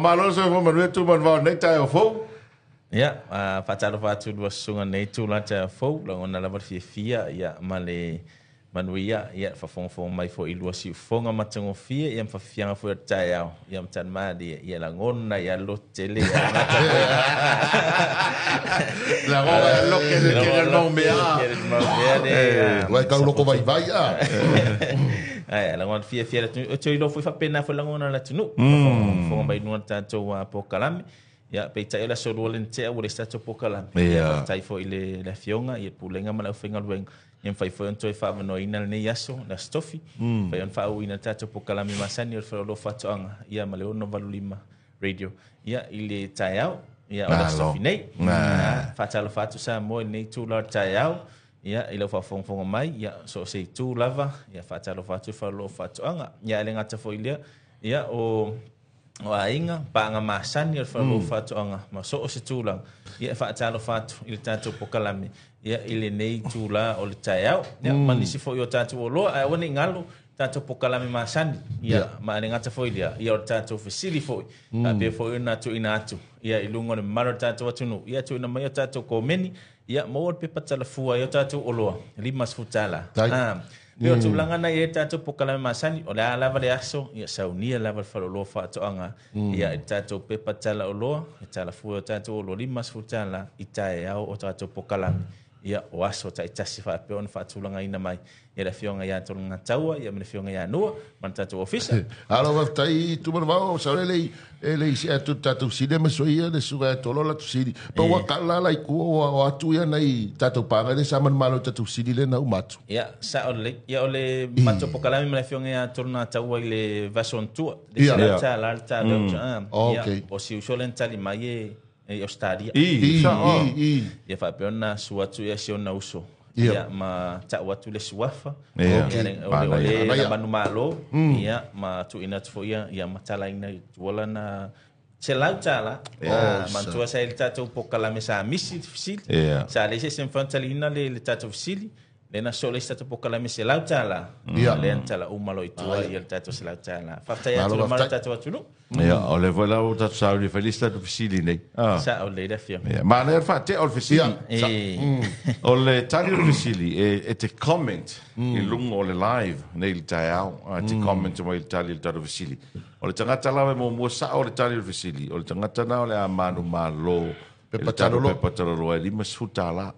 Malo so mo manu tu man va nei tai o fo. Ya, fatalo fatu dua sunga nei tu la ta fo, la ona la fia ya male manuia ya fa fong mai fo ilua si fonga matango fia ya fa fianga fo ta ya ya tan ma di ya la ngona ya lo tele ya la ngona lo que le no me a. Vai ka lo ko vai a. Ai la ngona fia tu lo fo fa pena fo la ngona la tunu. Fo mai no tanto po kalame. Ya pe tai la so rolen te o le sta po kalame. Ya tai fo ile la fionga ya pulenga mala finga lueng. Yang fai foi onto fa no ina ne yaso na stofi fai on fa ina tato po kalami masani o fa lo fa tonga ia male ono valulima radio ia ile tayao ia o stofi nei fa talo fa tu sa mo nei tu la tayao ia ile fa fong mai ia so se tu lava ia fa talo fa tu fa lo fa tonga ia le ngata fo ile ia o ainga pa nga masani o fa lo fa tonga ma so se tu lang ia fa talo fa tu ile tato po kalami ia ile nei tula o le taiao ia manisi fo yo tatu o lo ai woni ngalo tatu pokalami masani ia ma ngata fo ia o tatu fasili fo a be fo na tu ina atu ia ilungo le maro tatu atunu ia tu na mai tatu ko meni ia mo pe patala fua yo tatu o lo limas futala Peo tu langana ia tatu pokalami masani o le lava le aso ia saunia lava fa lo fa to anga ia tatu pe patala o lo tala fua tatu o lo limas futala itaiao o tatu pokalami ia o aso ta itasi fa pe on fa tulanga ina mai ia la fionga ia tulanga taua ia me fionga ia no man tatu ofisa alo va tai tu man va sa le si tu tatu sile me so ia de suga tolo la tu sili pa wa kala la ku o atu ia nei tatu pa de sa man malo tatu sili le na umatu ia sa ole ia ole mato pokalami me fionga ia tulanga taua ile vason tu de sa la alta ia o si usolen tali mai e stadia ia fa peona suatu ia siona uso ia ma ta watu le suafa ole manu malo ia ma tu ina tu ia matala ina wala na Celaucala, mantua sa il tato pokalame sa misi fisili, sa le se infantalina le tato fisili, le na sole stato pokalame celaucala, le antala umalo itua il tato celaucala. Fatta ya tu mal tato atunu. Ja, ole vola o tato sa le felista do fisili nei. Sa ole da fia. Ma le fatte ol fisili. Ole tali ol fisili e te comment il lungo le live nei taiao, te comment mo il tali il tato fisili. O le tangata lawe mo sa o le tali o fisili. O le tangata na o le amanu malo. Pepatalo e lima suta la.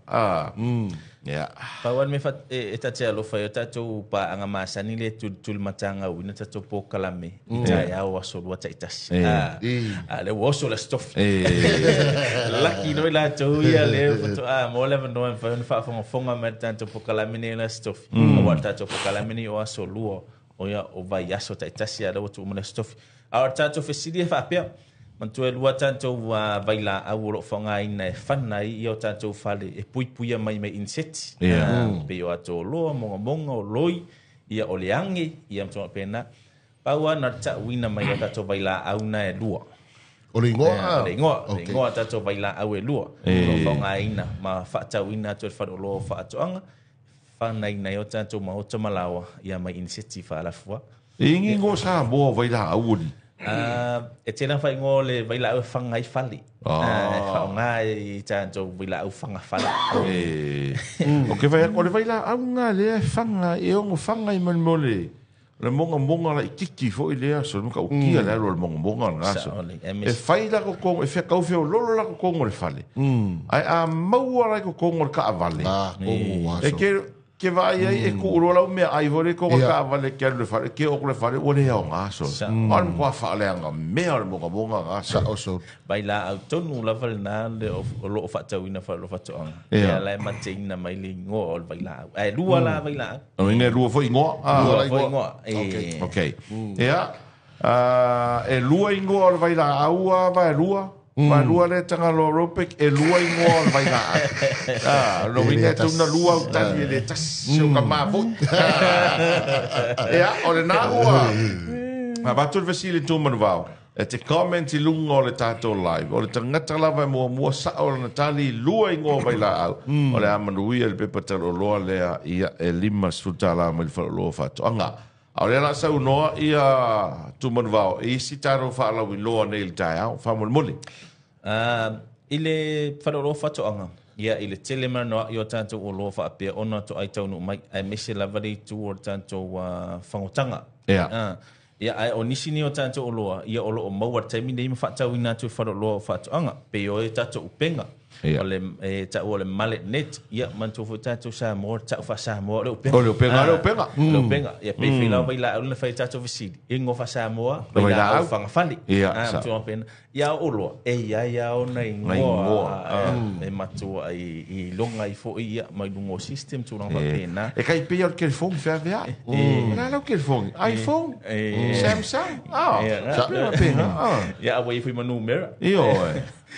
Yeah. Pawan me fat e tatia lo fa tato pa anga masani le tul matanga wina tato po kalame. Ita ya o so lo taitas. Le woso la stof. Lucky no la to ya le foto mo le no fa fonga met tato po kalame ne la stof. O tato po kalame ni o so lo. Oia o vai aso ta itasia da watu umana stofi. Our tato fesili fa pia. Mantua lua tanto vai la au ro fonga ina e whana i o tanto fale e puipuia mai mai inseti. Pe o ato loa monga o loi ia o leange ia mtoma pena. Paua na ta wina mai o tato vai la au na e lua. O le ingoa? Le ingoa tato vai la au e lua. O fonga ina ma whata wina to e whano loa whaatoanga. Nai nai o tanto ma o tamalawa ia mai initiative ala fua. Ingi ngo sa mo vai la auli. E tena fai ngo le vai la fanga I fali. Fa nga I tanto vai la fanga fali. O ke vai o le vai la nga le fanga e o fanga I man mole. Le monga la ikiki fo I le so ka o kia le lo monga nga so. E fai la ko e fe ka o fe o lolo la ko ngo le fali. Ai a mau la ko ngo ka avale. E ke vai ai e ku rola me ai vole ko ka vale ke le fare ke o le fare o le o ngaso on ko fa le nga me o mo ngaso so baila autonu la val na le o lo fa tawina fa lo fa to ya la matina mai le ngo o baila ai lua la baila o ne lua fo ngo okay ya e lua ngo o baila aua va lua ma lua le tanga lo ropek e lua I ngoa vai na lo vine tu na lua tali le tas so ka ma vo o le na ua ma batul vesile tu man vau e te comment I lungo le tato live o le tangata lava mo sa o na tali lua I ngoa vai la au o le amanu ia le pepatalo loa lea ia e lima sutala mo le fa lo fa to anga Aole la sa unoa ia tuman vao. Isi taro whaala wiloa nei le tai au. Whamole. Ile whanoro whatoanga. Ia ile tele mana i o tātou o loa whaapea ona to ai taunu mai. Ai mese lavare tu o tātou whangotanga. Ia ai o nisi ni o tātou o loa. Ia o loo maua taimi nei ma whatau ina tu whanoro whatoanga. Pe o e tātou upenga. Ole ta ole mallet net ia mantu fu tatu sa mo ta fa sa mo le upenga ia pe fila vai la le fai tatu visidi ingo fa sa mo vai la fa fali tu open ia olo ia ona ingo e matu ai longa i fo ia mai lungo system tu não pena e kai pe o telefone fa via la lo telefone iPhone Samsung sa pena ia vai fui manu mera io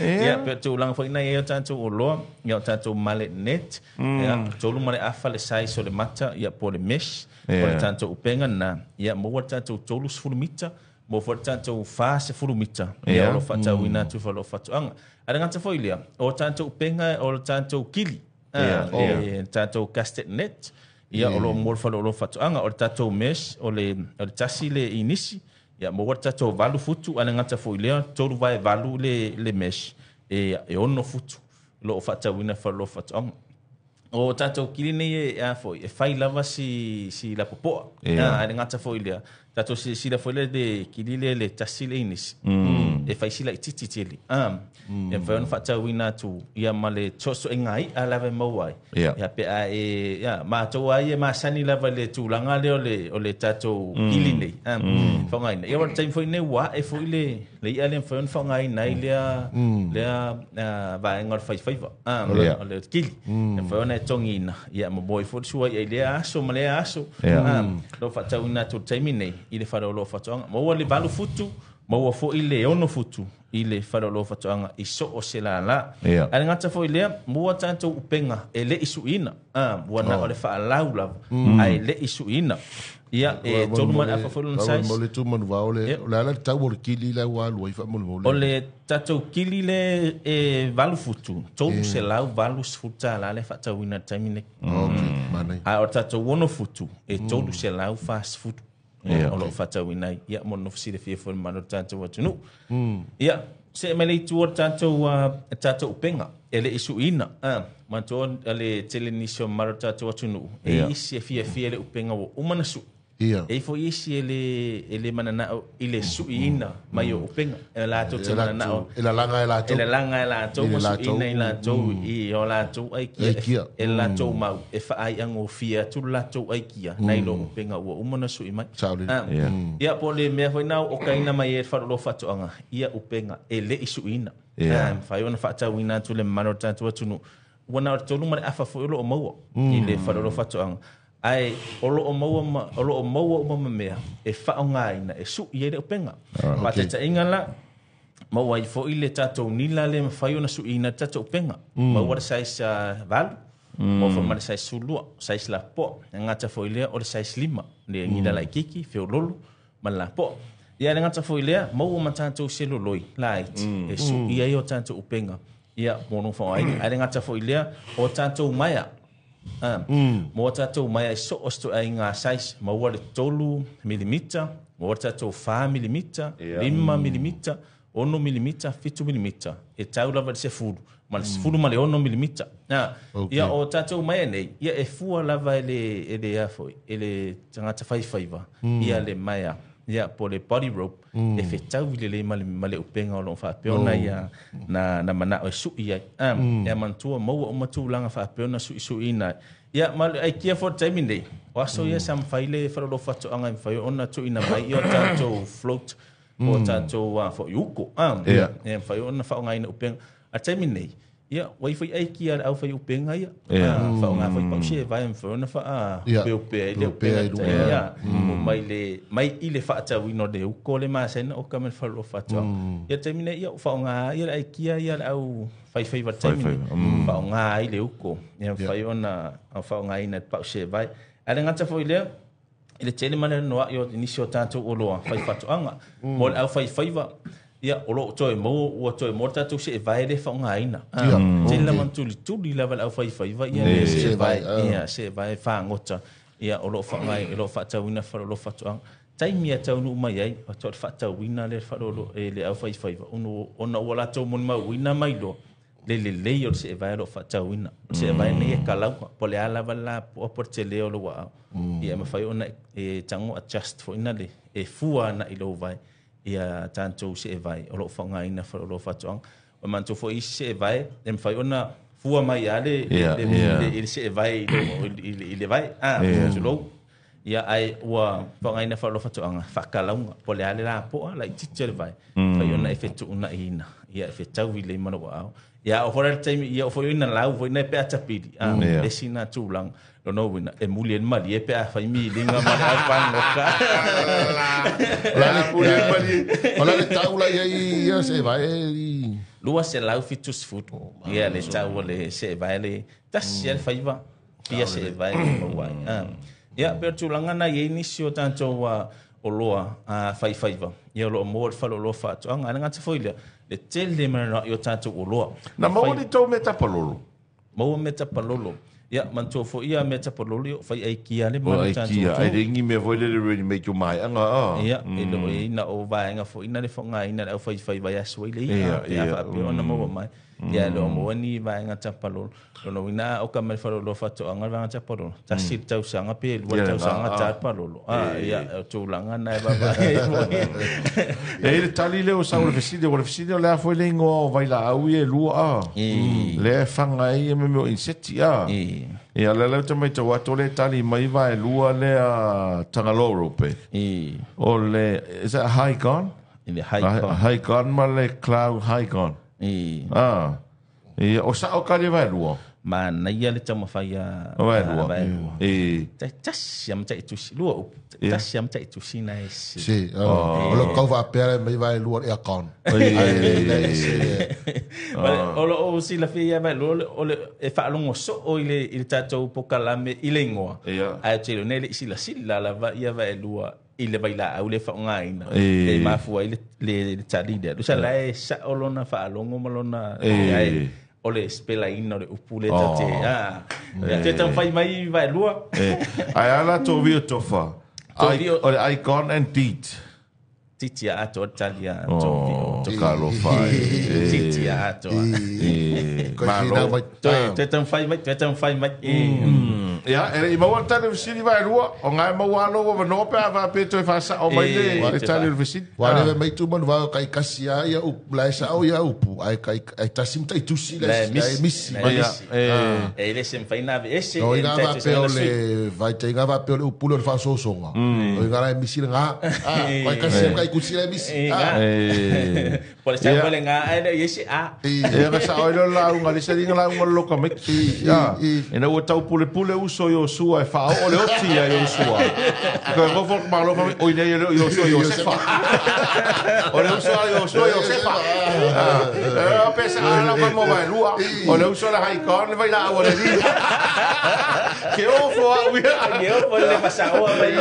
ia pe tu lang foi nai tanto o lo ia tanto mallet net ia tolu male afa le sai so le mata ia po le mesh po tanto upenga na ia mo tanto tolu fulumita mo for tanto fa se fulumita ia lo fata wina tu fa lo fata anga ada ngata foi lia o tanto upenga o tanto kili tanto castet net ia o lo mo fa lo fata anga o tanto mesh o le tasi le inisi ia mo wata to valu futu ana ngata foi lea tolu vai valu le mesh e ono futu lo fata wina fa lo fata o tato kili nei e foi e fai lava si la popo ana ngata foi lea tato si la foi le de kili le tasile inis e fai sila titi tili e fai on fata wina tu ia male choso engai ala ve mawai ia pe ia ma to ai ma sani lava le tu langa le o le tato kili nei fa ngai ia wa time foi nei wa e foi le ia le fai on fa ngai nei le va engor fai o le kili e fai on tongina ia mo boy foi sua ia le aso male aso lo fata wina tu time nei ile fara lo fatoanga mo le balu futu mo fo ile ono futu ile fara lo fatoanga iso o selala ale ngata fo ile mo tanto upenga ele isuina wana ole fa laula ai le isuina ia e tolu man afa fo lon sai mo le tu man va ole la ta mo kili la wa lo fa mo ole tato kili le e valu futu tolu selau valu futa la le fata wina tamine manai a o tato wono futu e tolu selau fast food o lo fata winai ia mo no fisi de fie fo mano tanto watu nu ia se mele tu tanto upenga ele isu ina manto ale telenisio maro tanto watu nu e isi fie le upenga wo umana su e fo isi ele manana ile su ina mai o upenga la to manana ele langa ela to mo su ina ila to i o la to ai kia ela to mau e fa ai ango fia tu la to ai kia nai lo upenga wo umana su mai ia po le me foi nau o kaina mai e fa lo fatu anga ia upenga ele isu ina fa yo na fata wina tu le mano tanto watu wana to lu mare afa fo lo mo ile fa lo fatu anga ai olo o mau mea e whaongaina e su i ere upenga ma te ta ingala ma wai fo ile tatou nila le mawhai ona su ina tatou upenga ma wara sais valu ma fo mara sais sulua sais la po ngata fo ile o sais lima le ngila la kiki fe lolo ma la po ia ngata fo ile ma o tatou seloloi light e su i ai o tatou upenga ia mono fo ai ngata fo ile o tatou maya mo tatou mai so osto ai nga size ma wale 3 mm mo tatou 5 mm 5 mm 1 mm 7 mm e taula va se fulu ma se fulu ma le 1 mm ia o tatou mai nei ia e fua lava ele afoi ele tangata faiva ia le mai ia po le body rope e fetau le male upenga lo fa peona ia na mana o su ia ia mantua mo matu langa fa peona su ina ia mal ai kia for time nei waso ia sam faile fa lo fatu anga fa ona tu ina mai ia tato float o tato fo yuko ia fa ona fa nga ina upenga a time nei ia wifi ai kia au fa upenga ia fa nga fa pausie vai fa ona fa pe ia mai ile fa ta wino de uko le ma sen o kamel fa lo fatu ia time nei ia fa nga ia ai kia ia au fai favorite time fa nga ile uko ia fa ona fa nga ina pausie vai ale ngata fo ile tele mana no yo inisio tanto o lo fai fatu anga mo au fai faiva ia o lo toi mo tatu se vai le fa nga ina tele man tu level au fai faiva ia se vai fa ngota ia o lo fa ngai lo fa tawina fa lo fa tuang tai mia tau nu mai ai o to fa tawina le fa lo le au fai uno ona wala to mon ma wina mai lo le o se vai lo fa tawina se vai ne kala po le ala vala po te le lo wa ia ma fai ona e tango adjust fo ina le e fua na i lo vai ia tanto se vai o lo fa ngai na fa lo fa tuang o man to fo i se vai em fai ona fua mai ale il se vai il vai lo ia ai wa pangai na fa lo fa tuanga fa kalaunga po le ale la po la titse vai fa yo na efetu una ina ia efetu le mano wa ia o fora time ia o fo ina la o ina pe atapidi e sina tulang lo no wina e mulien mali e pe fa mi linga ma pa no ka la le mulien mali ola le taula ia se vai lua se lau fitus food ia le tau le se vai le tasia faiva pia se vai mo wai ia pe tulanga na ye inisio tanto wa o loa faiva ia lo mo fa lo fa to anga nga tfoile le tele mana yo tanto o loa na mo ni to metapololo mo metapololo ia man to fo ia metapololo fai ai kia le mo tanto kia ai ringi me voi le really make you mai anga ia ilo ina o vai nga fo ina le fo nga ina o fai vai aswile ia fa pe ona mo mai ia lo mo ni vai nga tapololo no ina o ka me fa lo fa to anga nga tapololo ta sit tau sanga pe lo tau sanga tapololo ia to langa na ba e le tali le o sa o le fiside le foi le ngo vai la au e lua le fanga e me mo inseti ia le te mai tau ato le tali mai vai lua le tangaloro pe o le is that high gone in the high gone ma le cloud high gone o sa o ka le vai lua ma na ia le tama faia vai tasiam tai tu lua tasiam tai tu sina ese si o lo kau va pere mai vai lua e account o si la fia vai o le e fa longo so o ile tatou pokalame ile ngoa ai tele nele sila la va ia vai lua ile vai la au le fa ngaina e mafu le tali de sa la sa olona fa longo malona ai ole spela ina le upule tate te tan fai mai vai lua ai ala to vi to fa ole icon and titia ato talia to kalo fai titia ato te tan fai mai ia e mo wata le visini vai lua o ngai mo walo o no pe va pe to fa sa o mai le tali le visini wa le mai tu man va kai kasia ia u la sa o ia upu ai tasim tai tu si le misi e le sem fai na ese no ina va pe le vai te ina va pe le upu le fa so songa o ina la misi nga vai kasia kai kusi le misi por esa pole nga ai ese e ga sa o la un ali se dinga la un lo ka me ya ina o tau pule so yo sua e fa o le oti ya yo sua ko go fo ma lo fa o ile yo so yo se fa o le so yo se fa e pesa ala fa mo vai lua o le so la hai con vai la o le di che o fo a wi yo po le pasa o vai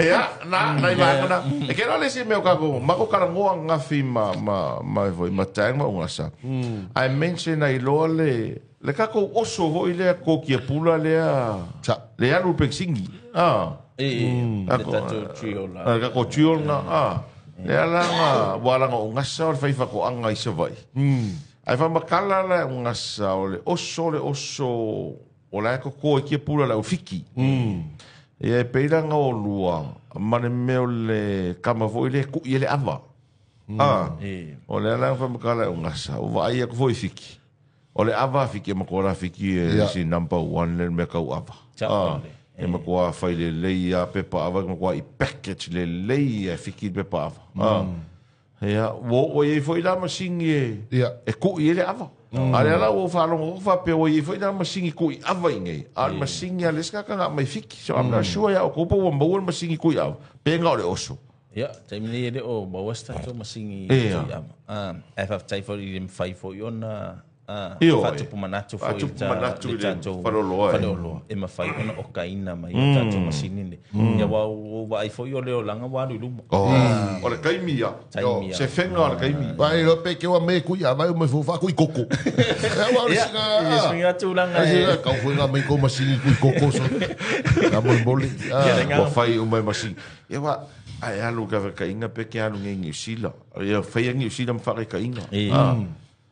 ya na na e che no le si me ka go ma ko karango nga fi ma voi ma tang ma ungasa I mention ai lo le kako oso ho ile ko ki pula le le alu pexingi le tatu trio la kako trio na le ala wala ngo ngasa o fai fa ko anga i se vai ai fa makala la ngasa o le oso o la ko ki pula la fiki e peira nga o lua mane me le kama vo ile ku ile ava o le ala fa makala ngasa o vai ko foi fiki o le ava fiki ma ko la fiki si number 1 le me ka ava e ma ko fa le leia pepa ava ma ko I package le leia fiki pepa ava ya wo e foi la masingi e ku ile ava ale ala wo fa lo fa pe wo e foi la masingi ku ava inge al masingi ale ska ka mai fiki so I'm not sure ya ko po wo mo masingi ku ava pe nga le oso ya taimini ele o bawasta to masingi e fa tai for im fai for yona fatu manatu fo manatu faloloa e mafai ona o kaina mai tanto masini ya wa ai fo yo leo langa wa lu o le kaimia se fenga o le kaimia vai lo pe ke wa me ku ya vai me fo fa ku koko wa o singa tu langa ka fo nga me ko masini ku koko so na boli wa fai o mai masini e wa ai alu ka kainga pe ke alu ngi sila ya fai ngi sila mfa kainga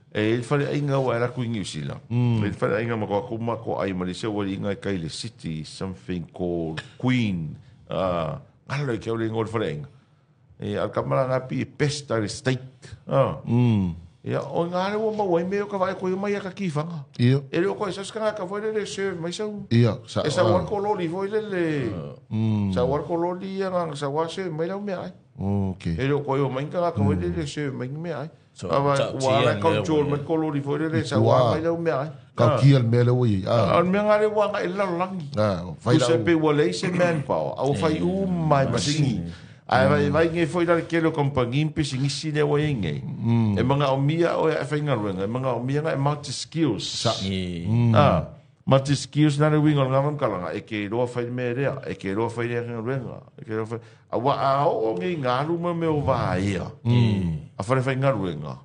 il fale ainga wa era ku New Zealand. Il fale ainga ma ko ko ai Malaysia wa inga kai le city something called Queen. Ala ke ole ngol fale ainga. Al kamala na pi pesta state. Ya o ngale wo ma wa me ka vai ko mai ka kifanga. Ia. Ele ko sa ska ka foi le serve mai sa. Ia, sa war ko lo li foi le. Sa war ko lo li nga sa wa se mai la me ai. Okay. Ele ko yo mai ka foi le serve mai me ai. Wala control man ko lori foi le sa wa mai lo me ai ka kiel me lo i an me ngare wa ngai la langi vai se pe wala se man pa au fai mai masingi ai vai ngai foi dar ke lo compagnie pe singi sine wa ngai e manga o mia o e fai ngai manga o mia ngai multi skills multi skills na le wingo ngam kalanga e ke ro fai me rea e ke ro fai ngai e ke ro fai a o ngai ngalu me o vai a fare fai ngaruenga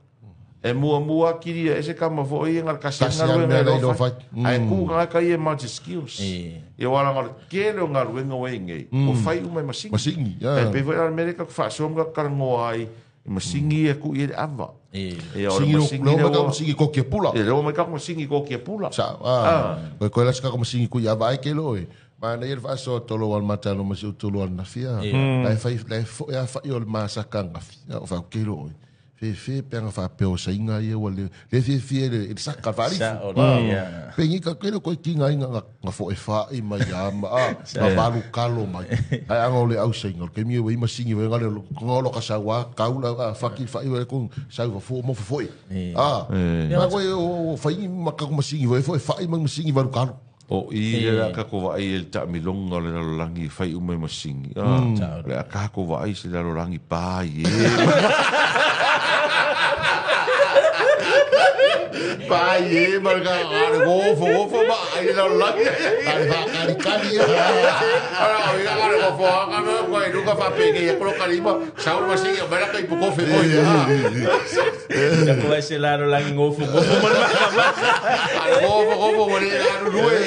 e mua kiri e se kama fo i ngar kasi ngaruenga do fai ai ku nga kai e multi skills e wala ngar kelo ngaruenga wenge o fai uma masingi e pe vai America fa so nga karango ai masingi e ku i ava e o masingi lo masingi ko ke pula e lo me ka masingi ko ke pula sa ko la ska ko masingi ku ya vai ke lo mana ia fa so tolo wal mata no masu tolo na fia ai fa ya fa yo masa kanga o fa ke lo fe penga fa pe o sainga ia wale le fe le saka fari pengi ka kelo ko kinga nga fo e fa i mai ama ma balu kalo mai ai angole au sainga ke mi we masingi we ngale ngolo ka sawa kaula fa ki fa i we ko sa fo mo fo ma ko fa i ma ka masingi we fo fa i ma masingi balu kalo o i le ka ko vai el ta milonga le langi fai o mai masingi le ka ko vai se le langi pa ye pa ye marga go ba ai le langi ai va kali ara o ia ara go fo ka no ko i luka fa pe ke ko kali ma sa o masingi o mera kai po fe o ya ko se la langi go fo go mo le rue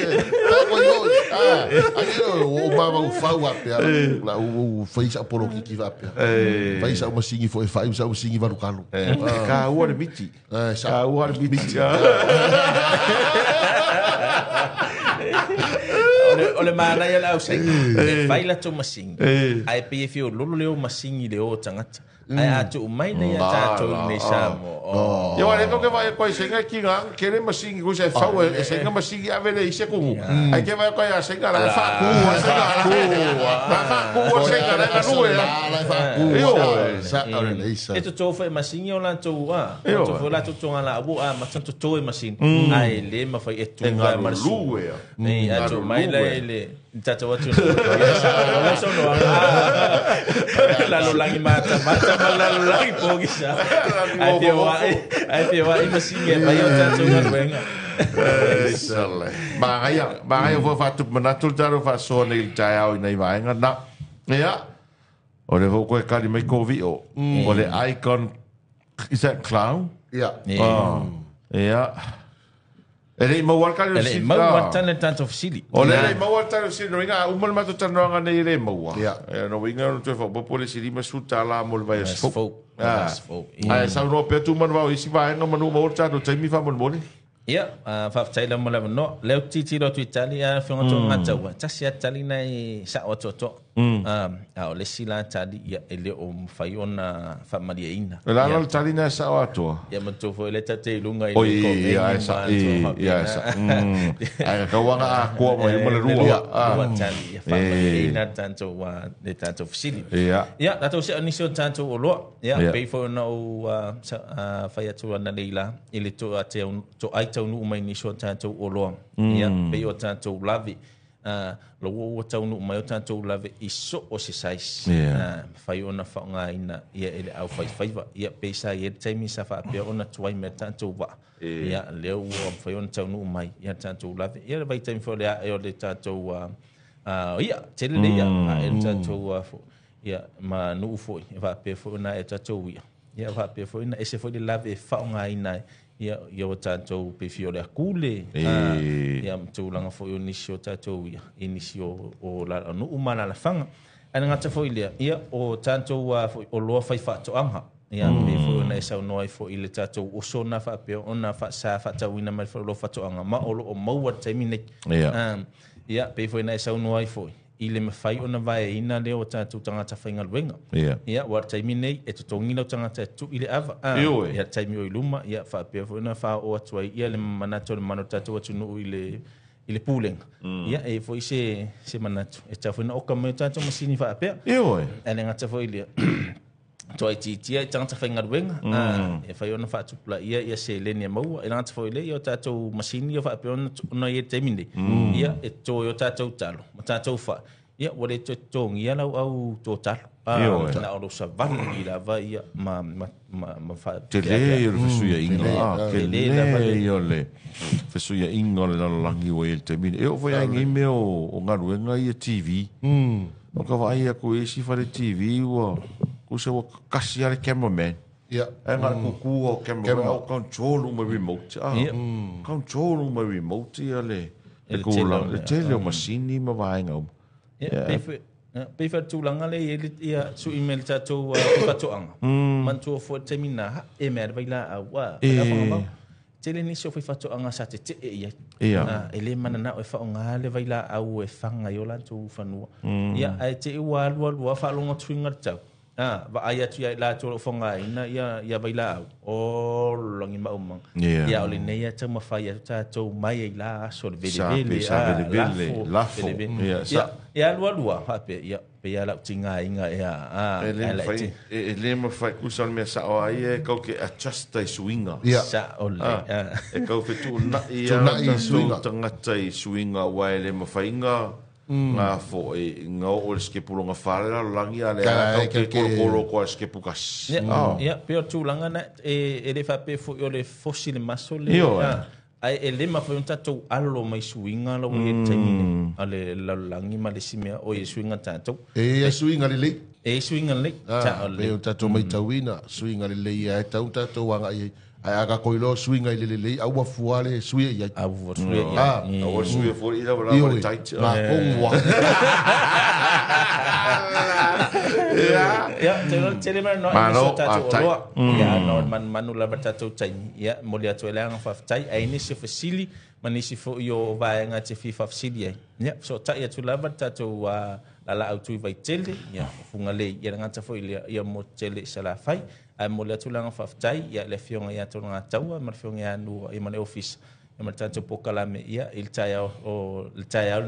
o mama o fau ape la o fez a polo que va ape faz uma singi foi faz uma singi va lukalo ka o de biti ka o de biti ole mana ya la usai fai la to masingi ai pe fi o lolo leo masingi leo tangata ai atu mai na ya tato ne samo yo ale ko ke vai ko senga ki nga kere masingi ko se fa e senga masingi avele ise ko ai ke vai ko ya senga la fa ku senga la rue la fa ku sa ora leisa eto to fa masingi o la to to fo la to la bu ma tanto to masingi ai le ma fa etu nga malu nei atu mai le tata watu la sono la lo langi mata la lo langi pogisa ai te wa masingi e vai o tata ngaruenga sale ba vo fa tu manatul taro fa so nei tai au nei vai nga na ya o le vo ko ka di mai ko vi o le icon is that clown ele mo war ka ele mo war tan tanto fisili ole mo war tan fisili no inga umal ma to tan no nga nei le mo wa no inga no to fo po le sili ma suta la mo vai sfo ai sa no pe tu man va isi va nga manu mo ta to mi fa mo mo ia fa taila mo la no le titi lo tu italia fa ngo ngata wa tasia tali nai sa o to o le sila tali ia ele o faiona fa maria ina la no tali na sa o to ia mo to fo le tate lunga ile ko ia sa ai ka wanga ko mo le rua tali fa maria ina tanto wa le tanto fisili ia dato se anisio tanto o lo ia pe fo no fa ya tu na leila ile to ate to ai tau nu mai ni so tanto o lo ia pe o tanto lavi lo o tau no mai o tātou lave iso o se sais fai ona whaonga ina ia ele au fai ia peisa ia taimi sa wha pia ona tuai me tātou wa ia leo o fai ona tau no mai ia tātou lave ia vai taimi fo lea e o le tātou ia tele ia e tātou ia ma no ufoi va pe fo na e tātou ia va pe fo ina ese fo le lave whaonga ina ia o tātou pe fio le akule ia mtulanga fo o nisi o tātou ia nisi o la no umana la fanga ana ngata fo ia o tātou o loa fai whatoanga ia me fo na esa no ai fo ile tātou o sona fa pe ona fa sa fa tawina mai fo lo whatoanga ma o maua taimine ia pe fo na esa no ai fo ile me fai ona vai ina le o tātou tangata whainga luenga. Ia, wa taimi nei, e tutongi lau tangata tu ile ava. Ia, taimi o iluma, ia, whapea fo ina wha o atuai, ia le manato le mano tātou atu nuu ile pūlenga. Ia, e fo i se manato. E tau fo ina oka mai tātou masini whapea. E le ngata fo ilia. Toi titia i tangata whainga luenga. E whai ona whaatupula ia se lenia maua. E ngata fo ile, ia o tātou masini o whapea ona i e taimi nei. Ia, e tō i o tātou talo. Tātou wha. Ia, wale tōngi ia lau au tō talo. Na oro sa vanu i la va ia ma wha. Te le i o fesuia inga. Ke le i o le fesuia inga o le nalolangi o e te mine. E o vai angi me o ngaruenga i a TV. O ka vai a ko esi whare TV ua. Ko se wa kasi ale cameraman. Ia. E ngā kuku o cameraman. O control ma remote. Control ma remote ia le. Le tele o masini ma vaenga o. Peifa tūlanga le ia su email tātou whatoanga. Mantua fo te mina e mea vaila a wā. Tele nisi o whatoanga sa te e ia. E le mana na o e whaonga le vaila au e whanga i o lantou whanua. Ia ai te ua alua whalonga tuinga tau. Va ai atu ia la tō whonga ina ia vaila au. O longi maumang. Ia o le nei atau mawhai atu tātou mai e la aso le vele vele. Lafo. Ia lua hape ia pe ia lau tinga inga ia e le mawhai kusal mea sa o ai e kau ke adjust tai suinga. Sa ole. E kau whetu na ia suinga. Tangata i suinga wai le mawhai inga. Ngā fo e ngā o le skepulonga whārera langi a le a kau ke koro ko a skepukas. Ia, peo tūlanga na e le whape fo i o le fosi le maso le. Ai e le mawhai un tātou alo mai suinga lau e taimine. A le langi ma le simea o e suinga tātou. E suinga le lei. E suinga le lei. Peo tātou mai tauina suinga le lei e tau tātou wanga i ai aga koilo swinga ile le au fuale suia ia au suia ia au suia fo ila wala tight ma onwa ya tele mar no so tatu loa ya no manu la tatu tai ya molia to ele nga fa tai ai ni se fasili manisi fo yo vai nga te fi fasili ya so tai ya to la tatu la au tu vai tele ya funga le ya nga ta fo ya mo tele sala fai ai mo le tulanga faftai ia le fionga ia tona taua ma fionga ia no i mane office e ma tanto pokalame ia il taia o il taia